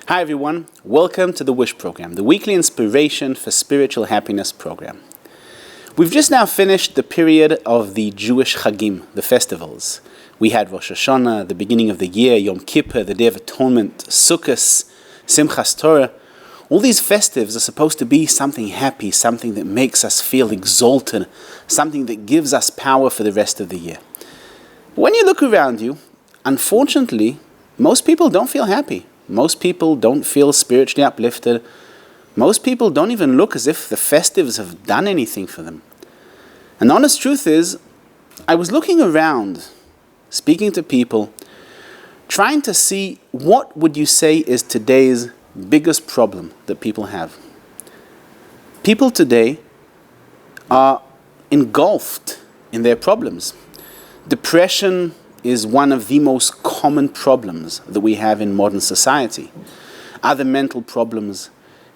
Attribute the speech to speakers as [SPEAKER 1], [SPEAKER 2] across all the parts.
[SPEAKER 1] Hi everyone, welcome to the Wish Program, the weekly inspiration for spiritual happiness program. We've just now finished the period of the Jewish Chagim, the festivals. We had Rosh Hashanah, the beginning of the year, Yom Kippur, the Day of Atonement, Sukkot, Simchas Torah. All these festives are supposed to be something happy, something that makes us feel exalted, something that gives us power for the rest of the year. When you look around you, unfortunately, most people don't feel happy. Most people don't feel spiritually uplifted. Most people don't even look as if the festives have done anything for them. And the honest truth is, I was looking around, speaking to people, trying to see what would you say is today's biggest problem that people have. People today are engulfed in their problems. Depression is one of the most common problems that we have in modern society. Other mental problems,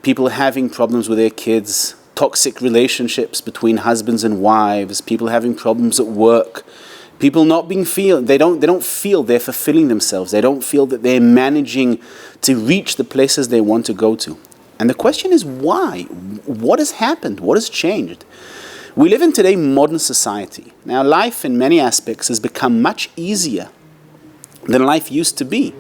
[SPEAKER 1] people having problems with their kids, toxic relationships between husbands and wives, people having problems at work, people not being they don't feel they're fulfilling themselves. They don't feel that they're managing to reach the places they want to go to. And the question is why? What has happened? What has changed? We live in today modern society. Now, life in many aspects has become much easier than life used to be.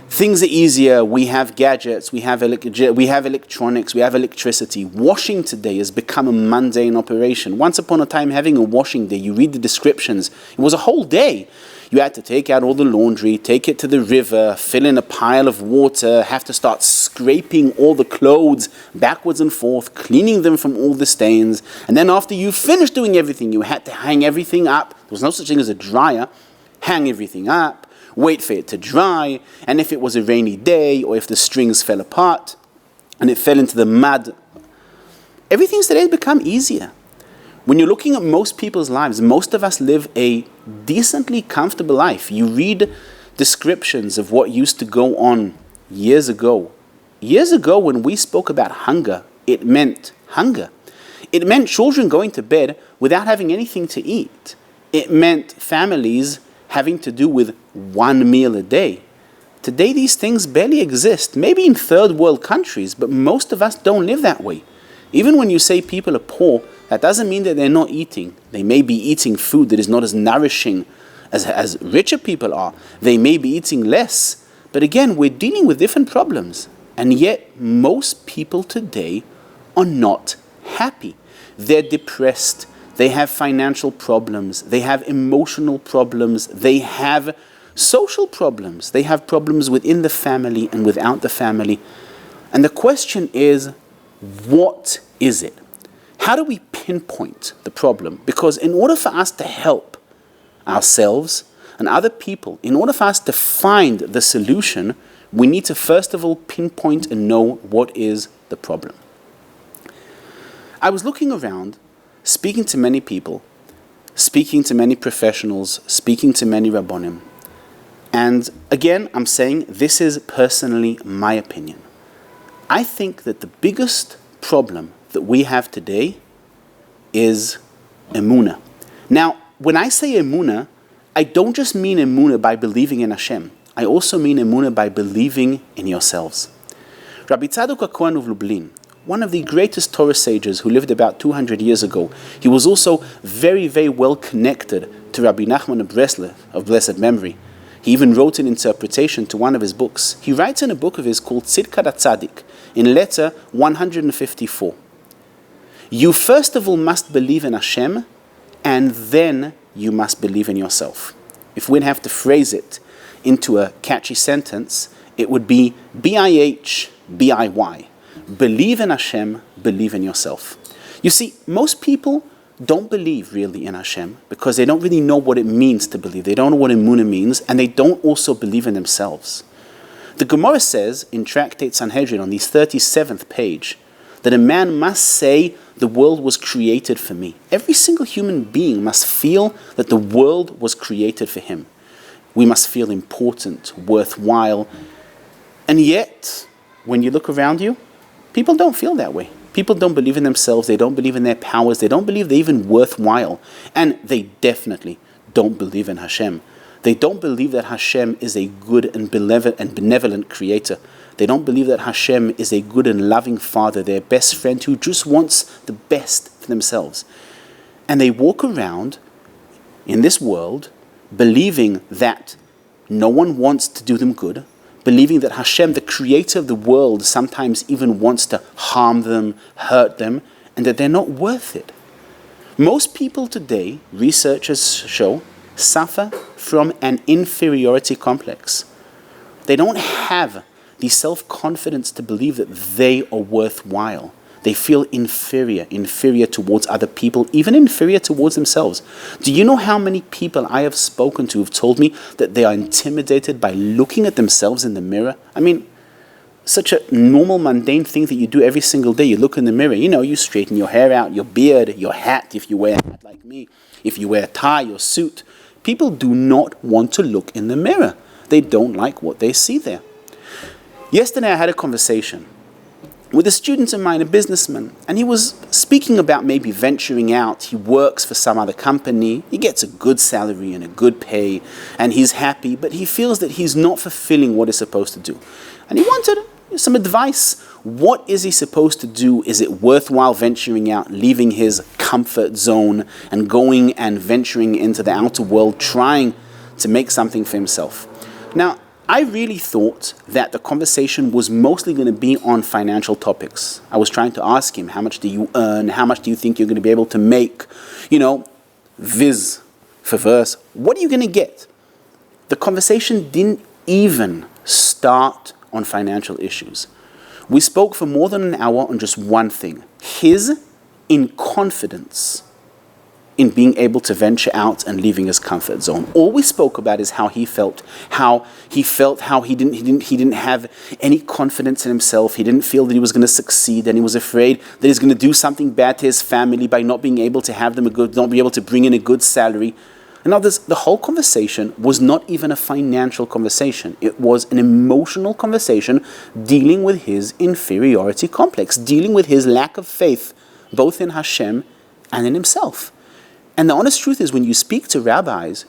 [SPEAKER 1] Things are easier. We have gadgets, we have electronics, we have electricity. Washing today has become a mundane operation. Once upon a time, having a washing day, you read the descriptions, it was a whole day. You had to take out all the laundry, take it to the river, fill in a pile of water, have to start scraping all the clothes backwards and forth, cleaning them from all the stains. And then after you finished doing everything, you had to hang everything up. There was no such thing as a dryer. Hang everything up, wait for it to dry. And if it was a rainy day or if the strings fell apart and it fell into the mud, everything's today become easier. When you're looking at most people's lives, most of us live a decently comfortable life. You read descriptions of what used to go on years ago. Years ago, when we spoke about hunger, it meant hunger. It meant children going to bed without having anything to eat. It meant families having to do with one meal a day. Today, these things barely exist. Maybe in third world countries, but most of us don't live that way. Even when you say people are poor, that doesn't mean that they're not eating. They may be eating food that is not as nourishing as richer people are. They may be eating less. But again, we're dealing with different problems. And yet, most people today are not happy. They're depressed. They have financial problems. They have emotional problems. They have social problems. They have problems within the family and without the family. And the question is, what is it? How do we pinpoint the problem? Because in order for us to help ourselves and other people, in order for us to find the solution, we need to first of all pinpoint and know what is the problem. I was looking around, speaking to many people, speaking to many professionals, speaking to many rabbonim. And again, I'm saying this is personally my opinion. I think that the biggest problem that we have today is Emuna. Now, when I say Emuna, I don't just mean Emuna by believing in Hashem. I also mean Emuna by believing in yourselves. Rabbi Kohen of Lublin, one of the greatest Torah sages who lived about 200 years ago, he was also very, very well connected to Rabbi Nachman of Breslev, of blessed memory. He even wrote an interpretation to one of his books. He writes in a book of his called Tzidkat HaTzadik, in letter 154. You first of all must believe in Hashem, and then you must believe in yourself. If we'd have to phrase it into a catchy sentence, it would be BIH, BIY. Believe in Hashem, believe in yourself. You see, most people don't believe really in Hashem because they don't really know what it means to believe. They don't know what Emuna means, and they don't also believe in themselves. The Gemara says in Tractate Sanhedrin on the 37th page that a man must say, the world was created for me. Every single human being must feel that the world was created for him. We must feel important, worthwhile. And yet, when you look around you, people don't feel that way. People don't believe in themselves. They don't believe in their powers. They don't believe they're even worthwhile. And they definitely don't believe in Hashem. They don't believe that Hashem is a good and benevolent creator. They don't believe that Hashem is a good and loving father, their best friend who just wants the best for themselves. And they walk around in this world believing that no one wants to do them good, believing that Hashem, the creator of the world, sometimes even wants to harm them, hurt them, and that they're not worth it. Most people today, researchers show, suffer from an inferiority complex. They don't have the self-confidence to believe that they are worthwhile. They feel inferior towards other people, even inferior towards themselves. Do you know how many people I have spoken to who've told me that they are intimidated by looking at themselves in the mirror? I mean, such a normal, mundane thing that you do every single day. You look in the mirror, you straighten your hair out, your beard, your hat, if you wear a hat like me, if you wear a tie or suit. People do not want to look in the mirror. They don't like what they see there. Yesterday I had a conversation with a student of mine, a businessman, and he was speaking about maybe venturing out. He works for some other company, he gets a good salary and a good pay, and he's happy, but he feels that he's not fulfilling what he's supposed to do. And he wanted some advice. What is he supposed to do? Is it worthwhile venturing out, leaving his comfort zone, and going and venturing into the outer world, trying to make something for himself? Now, I really thought that the conversation was mostly going to be on financial topics. I was trying to ask him, how much do you earn? How much do you think you're going to be able to make? Viz for verse. What are you going to get? The conversation didn't even start on financial issues. We spoke for more than an hour on just one thing: his inconfidence in being able to venture out and leaving his comfort zone. All we spoke about is how he felt, how he didn't have any confidence in himself. He didn't feel that he was going to succeed, and he was afraid that he's going to do something bad to his family by not being able to have them not be able to bring in a good salary. And now the whole conversation was not even a financial conversation. It was an emotional conversation dealing with his inferiority complex, dealing with his lack of faith, both in Hashem and in himself. And the honest truth is, when you speak to rabbis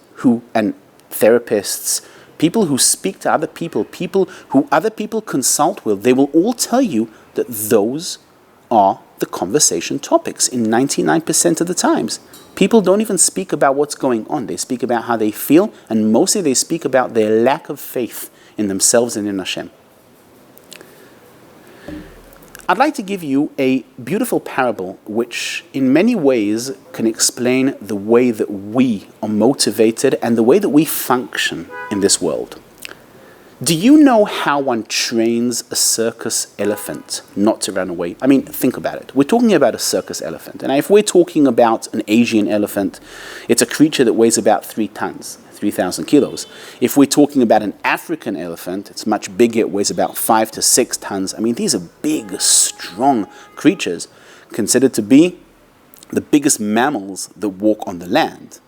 [SPEAKER 1] and therapists, people who speak to other people who other people consult with, they will all tell you that those are the conversation topics in 99% of the times. People don't even speak about what's going on. They speak about how they feel, and mostly they speak about their lack of faith in themselves and in Hashem. I'd like to give you a beautiful parable which in many ways can explain the way that we are motivated and the way that we function in this world. Do you know how one trains a circus elephant not to run away? I mean, think about it. We're talking about a circus elephant. And if we're talking about an Asian elephant, it's a creature that weighs about 3 tons. 3,000 kilos. If we're talking about an African elephant, it's much bigger, it weighs about 5 to 6 tons. I mean, these are big, strong creatures, considered to be the biggest mammals that walk on the land.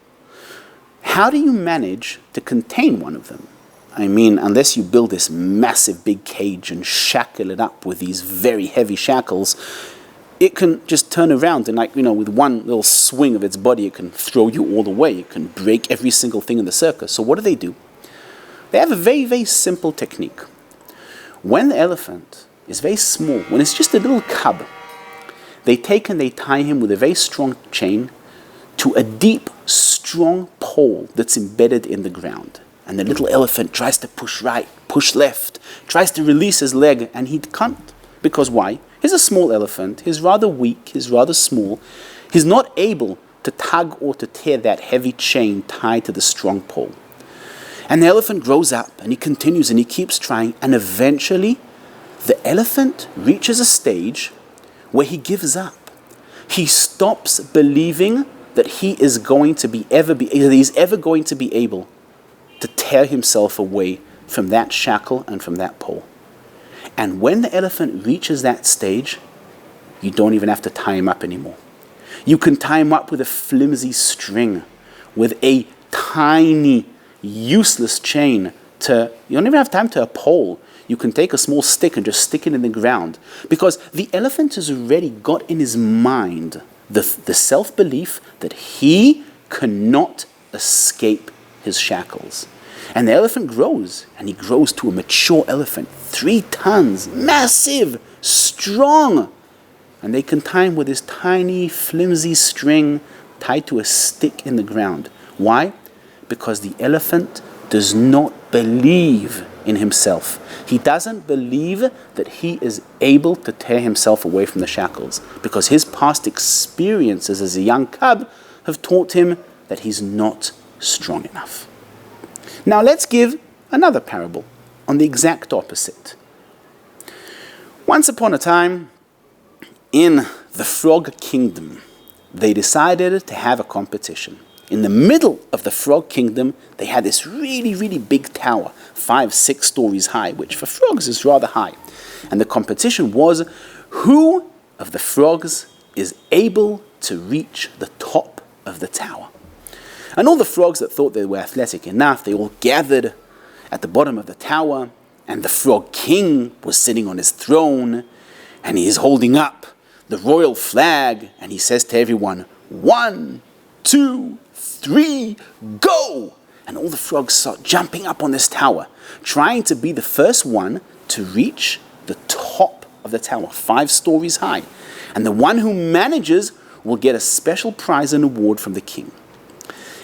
[SPEAKER 1] How do you manage to contain one of them? I mean, unless you build this massive big cage and shackle it up with these very heavy shackles, it can just turn around and with one little swing of its body, it can throw you all the way. It can break every single thing in the circus. So what do? They have a very, very simple technique. When the elephant is very small, when it's just a little cub, they take and they tie him with a very strong chain to a deep, strong pole that's embedded in the ground. And the little elephant tries to push right, push left, tries to release his leg, and he can't. Because why? He's a small elephant, he's rather weak, he's rather small. He's not able to tug or to tear that heavy chain tied to the strong pole. And the elephant grows up, and he continues, and he keeps trying, and eventually the elephant reaches a stage where he gives up. He stops believing that he's ever going to be able to tear himself away from that shackle and from that pole. And when the elephant reaches that stage, you don't even have to tie him up anymore. You can tie him up with a flimsy string, with a tiny, useless chain. You don't even have time to a pole. You can take a small stick and just stick it in the ground. Because the elephant has already got in his mind the self-belief that he cannot escape his shackles. And the elephant grows, and he grows to a mature elephant, 3 tons, massive, strong. And they can tie him with this tiny, flimsy string tied to a stick in the ground. Why? Because the elephant does not believe in himself. He doesn't believe that he is able to tear himself away from the shackles, because his past experiences as a young cub have taught him that he's not strong enough. Now let's give another parable on the exact opposite. Once upon a time, in the frog kingdom, they decided to have a competition. In the middle of the frog kingdom, they had this really, really big tower, 5-6 stories high, which for frogs is rather high. And the competition was who of the frogs is able to reach the top of the tower. And all the frogs that thought they were athletic enough, they all gathered at the bottom of the tower, and the frog king was sitting on his throne, and he is holding up the royal flag, and he says to everyone, 1, 2, 3, go! And all the frogs start jumping up on this tower, trying to be the first one to reach the top of the tower, 5 stories high. And the one who manages will get a special prize and award from the king.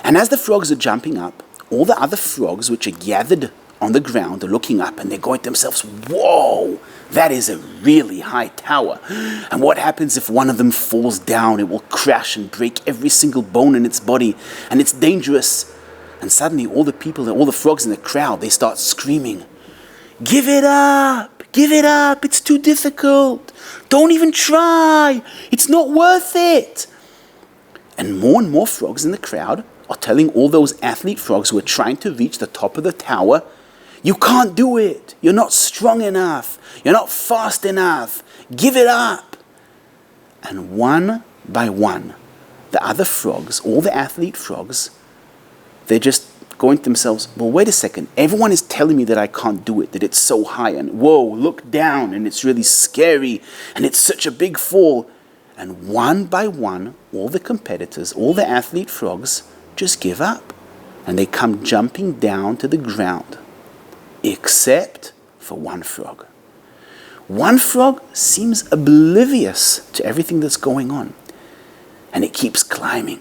[SPEAKER 1] And as the frogs are jumping up, all the other frogs which are gathered on the ground are looking up, and they're going to themselves, whoa, that is a really high tower. And what happens if one of them falls down? It will crash and break every single bone in its body, and it's dangerous. And suddenly all the people, all the frogs in the crowd, they start screaming, give it up, it's too difficult. Don't even try, it's not worth it. And more frogs in the crowd are telling all those athlete frogs who are trying to reach the top of the tower, you can't do it. You're not strong enough. You're not fast enough. Give it up. And one by one, the other frogs, all the athlete frogs, they're just going to themselves, well, wait a second. Everyone is telling me that I can't do it, that it's so high, and whoa, look down, and it's really scary, and it's such a big fall. And one by one, all the competitors, all the athlete frogs, just give up. And they come jumping down to the ground. Except for one frog. One frog seems oblivious to everything that's going on. And it keeps climbing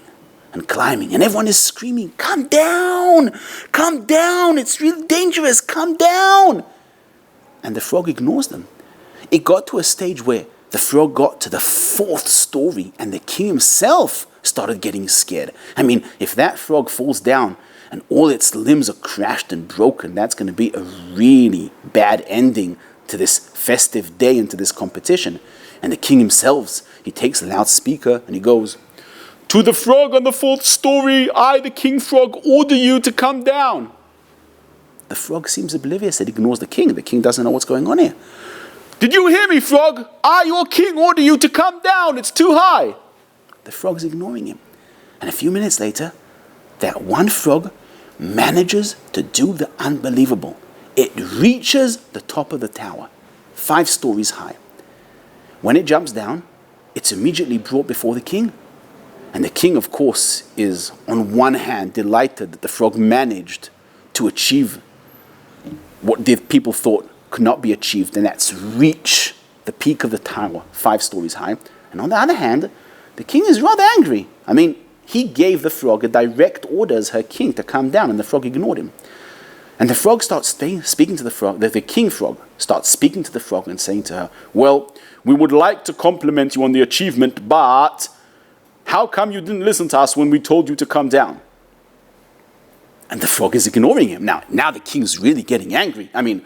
[SPEAKER 1] and climbing. And everyone is screaming, come down, it's really dangerous, come down. And the frog ignores them. It got to a stage where the frog got to the 4th story, and the king himself started getting scared. I mean, if that frog falls down and all its limbs are crashed and broken, that's going to be a really bad ending to this festive day and to this competition. And the king himself, he takes a loudspeaker and he goes, to the frog on the 4th story, I, the king frog, order you to come down. The frog seems oblivious. It ignores the king. The king doesn't know what's going on here. Did you hear me, frog? I, your king, order you to come down. It's too high. The frog's ignoring him. And a few minutes later, that one frog manages to do the unbelievable. It reaches the top of the tower, 5 stories high. When it jumps down, it's immediately brought before the king. And the king, of course, is on one hand delighted that the frog managed to achieve what the people thought could not be achieved, and that's reach the peak of the tower, 5 stories high. And on the other hand, the king is rather angry. I mean, he gave the frog a direct order as her king to come down, and the frog ignored him. And the frog starts speaking to the frog, the king frog starts speaking to the frog and saying to her, well, we would like to compliment you on the achievement, but how come you didn't listen to us when we told you to come down? And the frog is ignoring him. Now the king's really getting angry. I mean,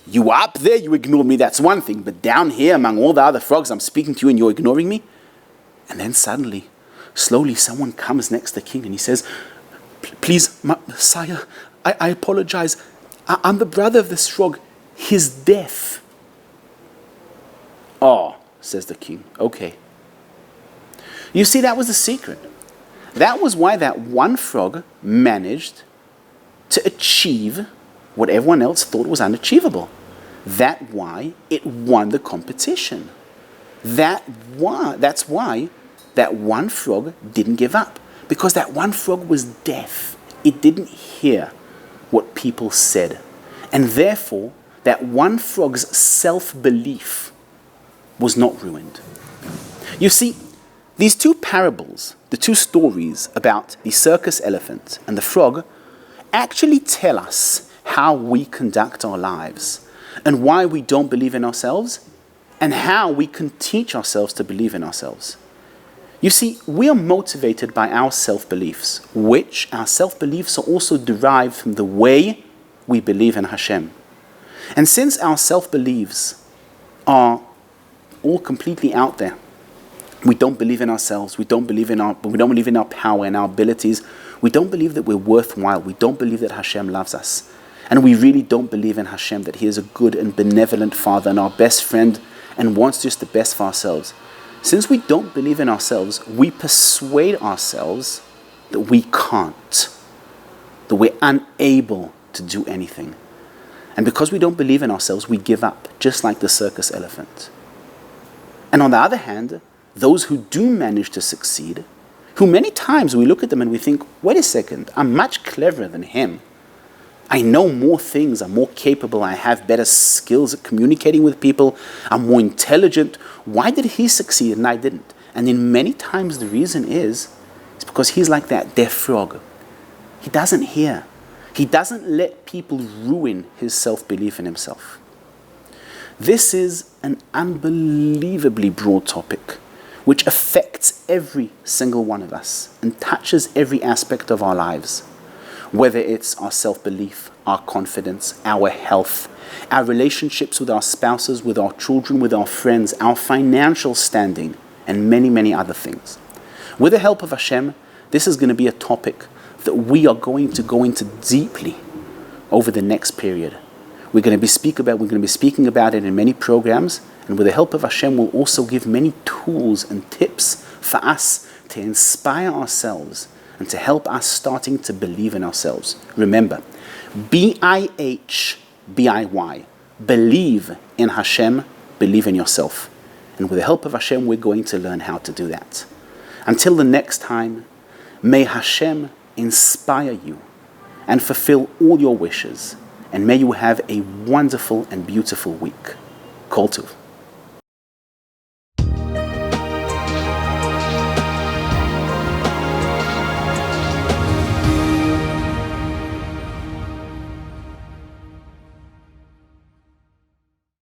[SPEAKER 1] you were up there, you ignored me, that's one thing. But down here among all the other frogs, I'm speaking to you and you're ignoring me? And then suddenly, slowly, someone comes next to the king and he says, please, sire, I apologize. I'm the brother of this frog. He's deaf. Oh, says the king. Okay. You see, that was the secret. That was why that one frog managed to achieve what everyone else thought was unachievable. That's why it won the competition. That's why that one frog didn't give up. Because that one frog was deaf. It didn't hear what people said. And therefore, that one frog's self-belief was not ruined. You see, these two parables, the two stories about the circus elephant and the frog, actually tell us how we conduct our lives and why we don't believe in ourselves and how we can teach ourselves to believe in ourselves. You see, we are motivated by our self-beliefs, which our self-beliefs are also derived from the way we believe in Hashem. And since our self-beliefs are all completely out there, we don't believe in ourselves, we don't believe in our power and our abilities, we don't believe that we're worthwhile, we don't believe that Hashem loves us, and we really don't believe in Hashem, that He is a good and benevolent Father and our best friend and wants just the best for ourselves. Since we don't believe in ourselves, we persuade ourselves that we can't, that we're unable to do anything. And because we don't believe in ourselves, we give up, just like the circus elephant. And on the other hand, those who do manage to succeed, who many times we look at them and we think, wait a second, I'm much cleverer than him. I know more things, I'm more capable, I have better skills at communicating with people, I'm more intelligent. Why did he succeed and I didn't? And in many times the reason is because he's like that deaf frog. He doesn't hear. He doesn't let people ruin his self-belief in himself. This is an unbelievably broad topic which affects every single one of us and touches every aspect of our lives. Whether it's our self-belief, our confidence, our health, our relationships with our spouses, with our children, with our friends, our financial standing, and many, many other things. With the help of Hashem, this is going to be a topic that we are going to go into deeply over the next period. We're going to be speaking about it in many programs, and with the help of Hashem, we'll also give many tools and tips for us to inspire ourselves and to help us starting to believe in ourselves. Remember, BIH, BIY, believe in Hashem, believe in yourself. And with the help of Hashem, we're going to learn how to do that. Until the next time, may Hashem inspire you and fulfill all your wishes. And may you have a wonderful and beautiful week. Kol Tov.